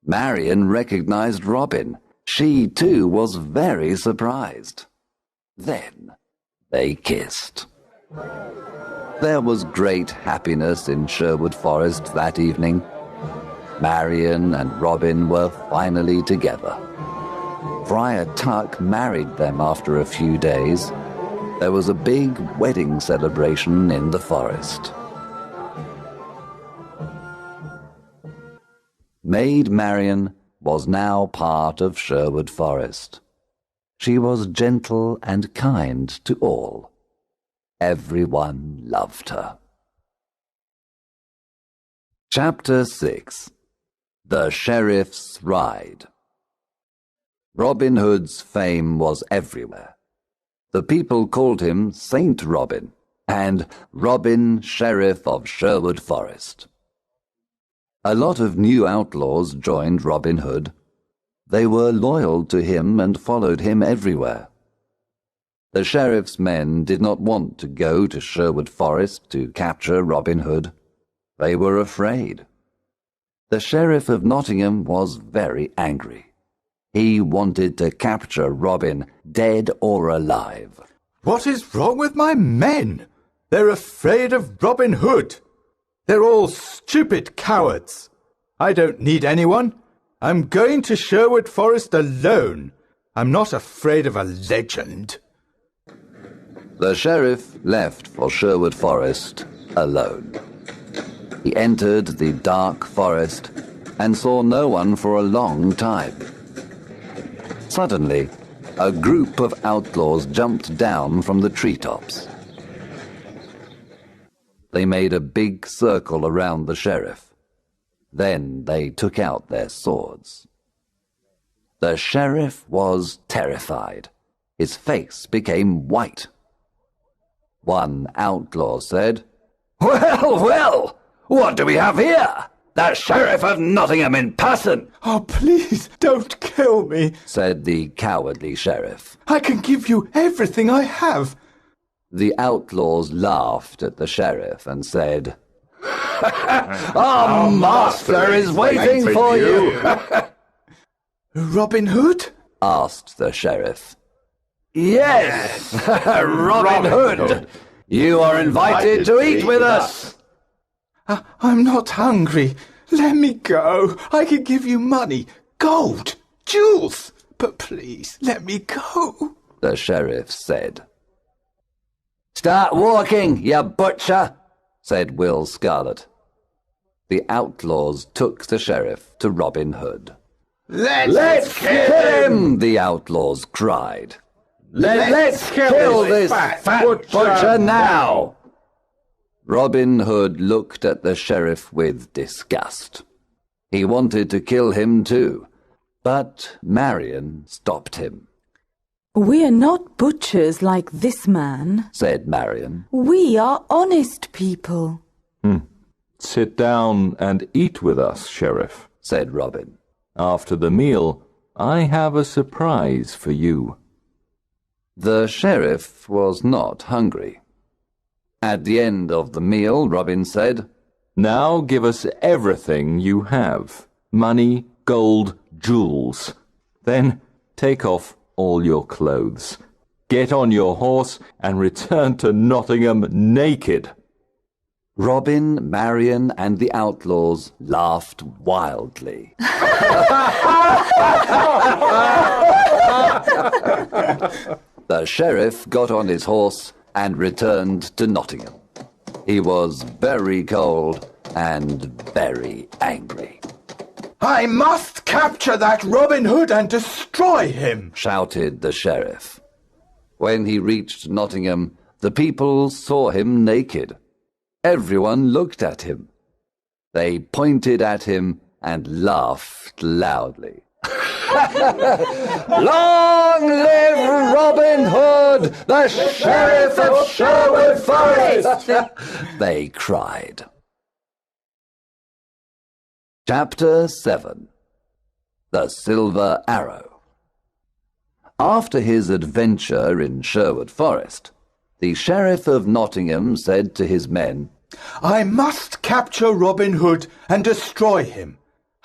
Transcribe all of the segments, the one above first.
Marion recognized Robin. She, too, was very surprised. Then they kissed. There was great happiness in Sherwood Forest that evening. Marion and Robin were finally together. Friar Tuck married them after a few days. There was a big wedding celebration in the forest. Maid Marian was now part of Sherwood Forest. She was gentle and kind to all. Everyone loved her. Chapter 6. The Sheriff's Ride. Robin Hood's fame was everywhere. The people called him Saint Robin and Robin, Sheriff of Sherwood Forest. A lot of new outlaws joined Robin Hood. They were loyal to him and followed him everywhere. The sheriff's men did not want to go to Sherwood Forest to capture Robin Hood. They were afraid. The Sheriff of Nottingham was very angry. He wanted to capture Robin, dead or alive. What is wrong with my men? They're afraid of Robin Hood. They're all stupid cowards. I don't need anyone. I'm going to Sherwood Forest alone. I'm not afraid of a legend. The sheriff left for Sherwood Forest alone. He entered the dark forest and saw no one for a long time. Suddenly, a group of outlaws jumped down from the treetops. They made a big circle around the sheriff. Then they took out their swords. The sheriff was terrified. His face became white. One outlaw said, "Well, well, what do we have here? The Sheriff of Nottingham in person!" Oh, please, don't kill me, said the cowardly sheriff. I can give you everything I have. The outlaws laughed at the sheriff and said, "Our master is waiting for you." Robin Hood? asked the sheriff. "Yes, Robin Hood. You are invited to eat with us." I'm not hungry. Let me go. I can give you money, gold, jewels. But please, let me go, the sheriff said. "Start walking, you butcher," said Will Scarlet. The outlaws took the sheriff to Robin Hood. Let's kill him, the outlaws cried. Let's kill this fat butcher now. Robin Hood looked at the sheriff with disgust. He wanted to kill him too, but Marion stopped him. "We are not butchers like this man," said Marion. "We are honest people." "Sit down and eat with us, Sheriff," said Robin. "After the meal, I have a surprise for you." The sheriff was not hungry. At the end of the meal, Robin said, "Now give us everything you have. Money, gold, jewels. Then take off all your clothes. Get on your horse and return to Nottingham naked." Robin, Marion, and the outlaws laughed wildly. The sheriff got on his horse and returned to Nottingham. He was very cold and very angry. I must capture that Robin Hood and destroy him, shouted the sheriff. When he reached Nottingham, the people saw him naked. Everyone looked at him. They pointed at him and laughed loudly. "Long live Robin Hood, the Sheriff of Sherwood Forest!" they cried. Chapter 7. The Silver Arrow. After his adventure in Sherwood Forest, the Sheriff of Nottingham said to his men, I must capture Robin Hood and destroy him.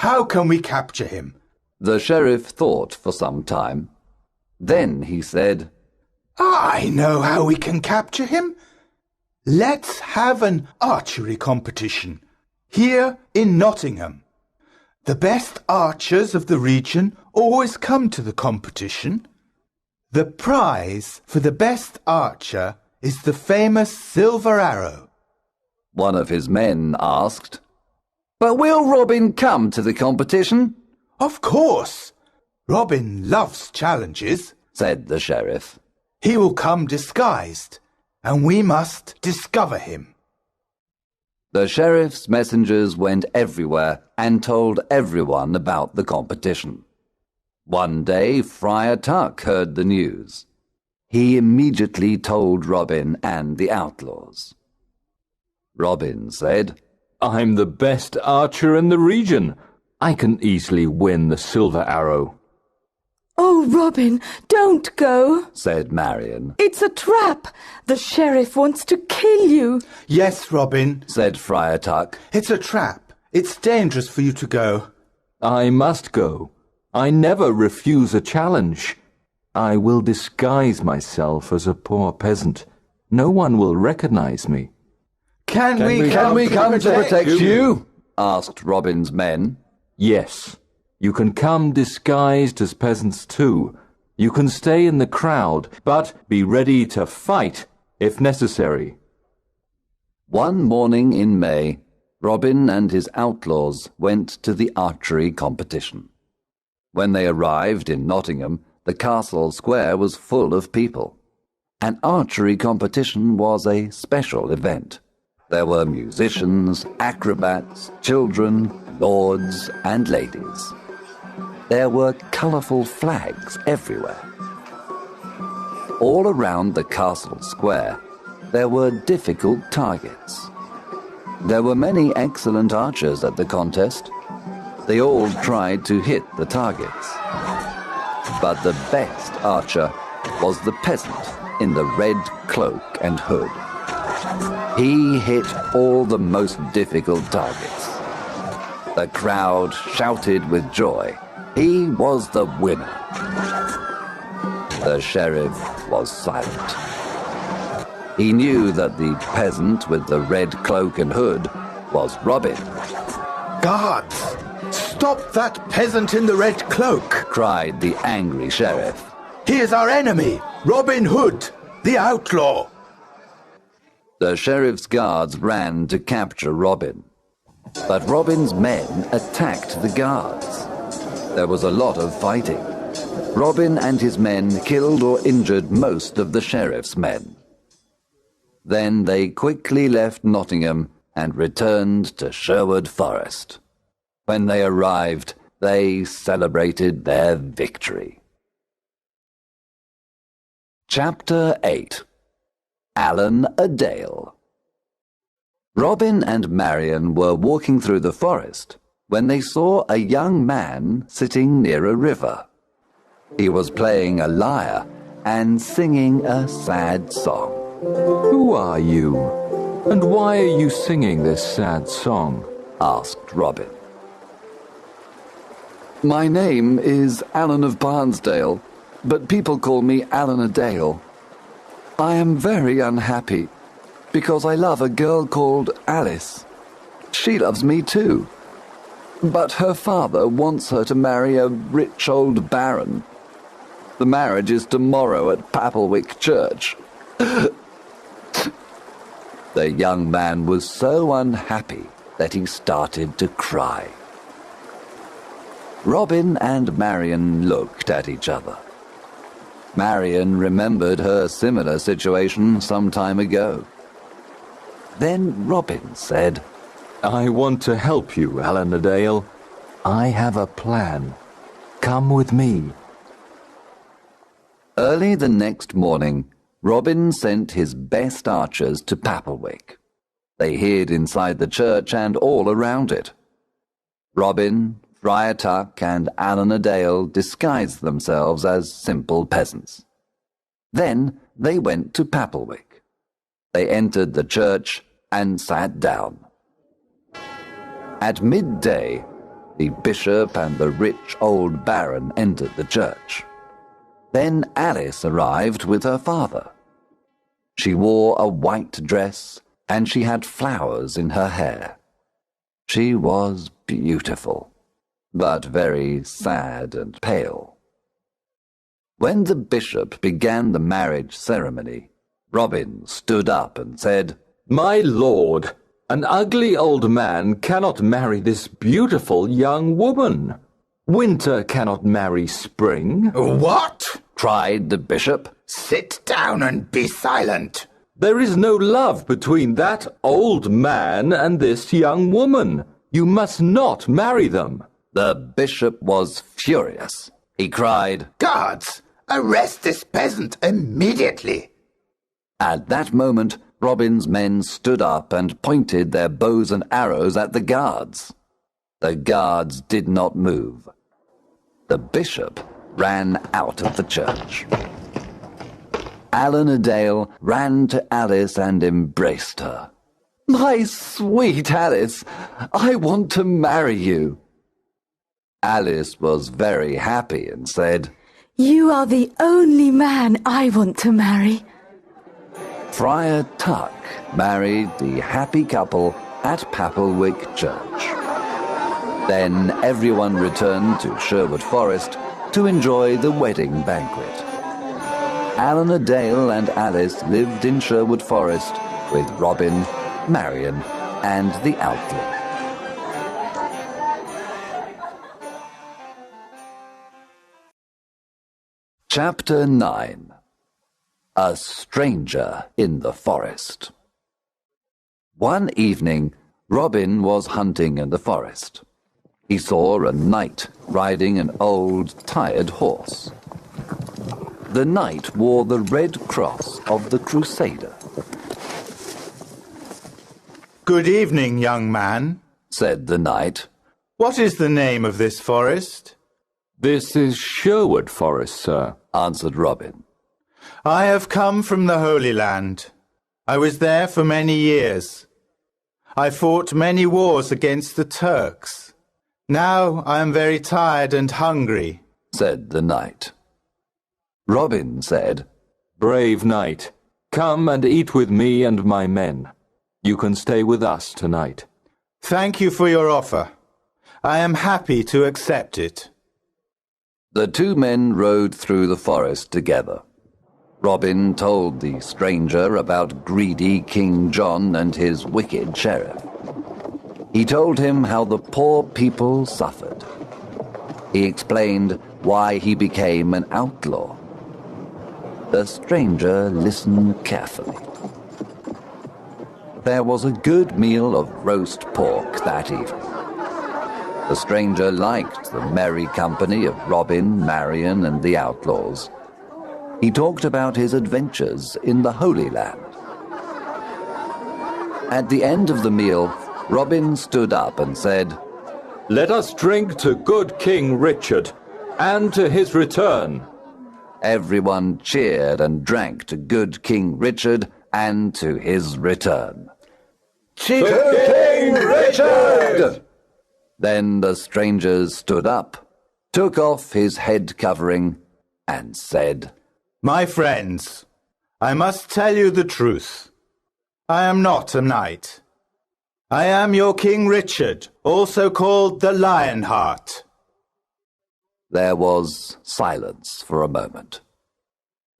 How can we capture him? The sheriff thought for some time. Then he said, I know how we can capture him. Let's have an archery competition here in Nottingham. The best archers of the region always come to the competition. The prize for the best archer is the famous silver arrow. One of his men asked, But will Robin come to the competition? Of course. Robin loves challenges, said the sheriff. He will come disguised, and we must discover him. The sheriff's messengers went everywhere and told everyone about the competition. One day, Friar Tuck heard the news. He immediately told Robin and the outlaws. Robin said, I'm the best archer in the region. I can easily win the silver arrow. Oh, Robin, don't go, said Marion. It's a trap. The sheriff wants to kill you. Yes, Robin, said Friar Tuck. It's a trap. It's dangerous for you to go. I must go. I never refuse a challenge. I will disguise myself as a poor peasant. No one will recognize me. Can we come to protect you? Asked Robin's men. Yes. You can come disguised as peasants too. You can stay in the crowd, but be ready to fight if necessary. One morning in May, Robin and his outlaws went to the archery competition. When they arrived in Nottingham, the castle square was full of people. An archery competition was a special event. There were musicians, acrobats, children, lords and ladies. There were colourful flags everywhere. All around the castle square, there were difficult targets. There were many excellent archers at the contest. They all tried to hit the targets. But the best archer was the peasant in the red cloak and hood. He hit all the most difficult targets. The crowd shouted with joy. He was the winner. The sheriff was silent. He knew that the peasant with the red cloak and hood was Robin. Guards! Stop that peasant in the red cloak! Cried the angry sheriff. He is our enemy, Robin Hood, the outlaw. The sheriff's guards ran to capture Robin. But Robin's men attacked the guards. There was a lot of fighting. Robin and his men killed or injured most of the sheriff's men. Then they quickly left Nottingham and returned to Sherwood Forest. When they arrived, they celebrated their victory. Chapter 8. Alan-a-Dale. Robin and Marion were walking through the forest when they saw a young man sitting near a river. He was playing a lyre and singing a sad song. Who are you? And why are you singing this sad song? Asked Robin. My name is Alan of Barnesdale, but people call me Alan-a-Dale. I am very unhappy because I love a girl called Alice. She loves me too. But her father wants her to marry a rich old baron. The marriage is tomorrow at Papplewick Church. The young man was so unhappy that he started to cry. Robin and Marion looked at each other. Marion remembered her similar situation some time ago. Then Robin said, I want to help you, Alan-a-Dale. I have a plan. Come with me. Early the next morning, Robin sent his best archers to Papplewick. They hid inside the church and all around it. Robin, Friar Tuck, and Alan-a-Dale disguised themselves as simple peasants. Then they went to Papplewick. They entered the church and sat down. At midday, The bishop and the rich old baron entered the church. Then Alice arrived with her father. She wore a white dress, and she had flowers in her hair. She was beautiful, but very sad and pale. When the bishop began the marriage ceremony, Robin stood up and said, "My lord, an ugly old man cannot marry this beautiful young woman. Winter cannot marry spring." What? cried the bishop. Sit down and be silent. There is no love between that old man and this young woman. You must not marry them. The bishop was furious. He cried, Guards, arrest this peasant immediately. At that moment, Robin's men stood up and pointed their bows and arrows at the guards. The guards did not move. The bishop ran out of the church. Alan a Dale ran to Alice and embraced her. "My sweet Alice, I want to marry you." Alice was very happy and said, You are the only man I want to marry. Friar Tuck married the happy couple at Papplewick Church. Then everyone returned to Sherwood Forest to enjoy the wedding banquet. Alan a Dale and Alice lived in Sherwood Forest with Robin, Marion, and the Outlaw. Chapter 9. A Stranger in the Forest. One evening, Robin was hunting in the forest. He saw a knight riding an old, tired horse. The knight wore the red cross of the Crusader. Good evening, young man, said the knight. What is the name of this forest? This is Sherwood Forest, sir, answered Robin. I have come from the Holy Land. I was there for many years. I fought many wars against the Turks. Now I am very tired and hungry, said the knight. Robin said, Brave knight, come and eat with me and my men. You can stay with us tonight. Thank you for your offer. I am happy to accept it. The two men rode through the forest together. Robin told the stranger about greedy King John and his wicked sheriff. He told him how the poor people suffered. He explained why he became an outlaw. The stranger listened carefully. There was a good meal of roast pork that evening. The stranger liked the merry company of Robin, Marion, and the outlaws. He talked about his adventures in the Holy Land. At the end of the meal, Robin stood up and said, Let us drink to good King Richard, and to his return. Everyone cheered and drank to good King Richard and to his return. To King Richard! Then the stranger stood up, took off his head covering, and said, My friends, I must tell you the truth. I am not a knight. I am your King Richard, also called the Lionheart. There was silence for a moment.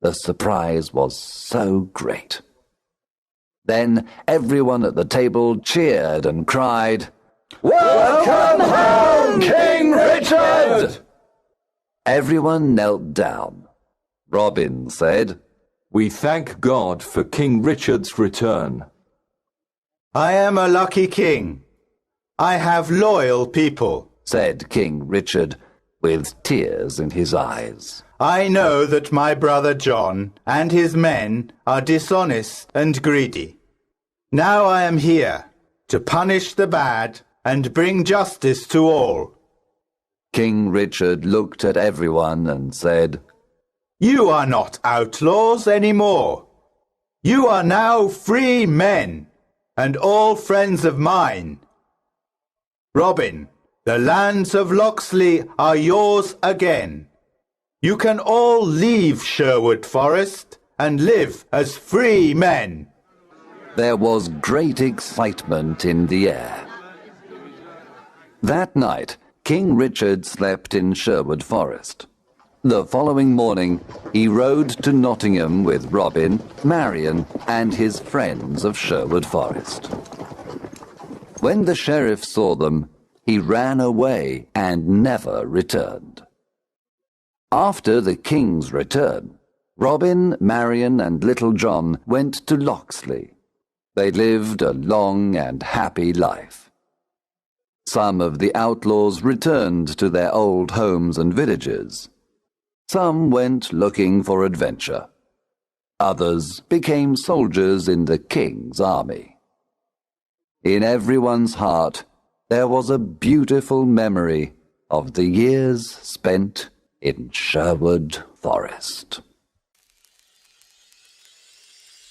The surprise was so great. Then everyone at the table cheered and cried, Welcome home, King Richard! Everyone knelt down. Robin said, We thank God for King Richard's return. I am a lucky king. I have loyal people, said King Richard, with tears in his eyes. I know that my brother John and his men are dishonest and greedy. Now I am here to punish the bad and bring justice to all. King Richard looked at everyone and said, You are not outlaws anymore. You are now free men, and all friends of mine. Robin, The lands of Locksley are yours again. You can all leave Sherwood Forest and live as free men. There was great excitement in the air. That night, King Richard slept in Sherwood Forest. The following morning, he rode to Nottingham with Robin, Marian, and his friends of Sherwood Forest. When the sheriff saw them, he ran away and never returned. After the king's return, Robin, Marian, and Little John went to Locksley. They lived a long and happy life. Some of the outlaws returned to their old homes and villages. Some went looking for adventure. Others became soldiers in the king's army. In everyone's heart, there was a beautiful memory of the years spent in Sherwood Forest.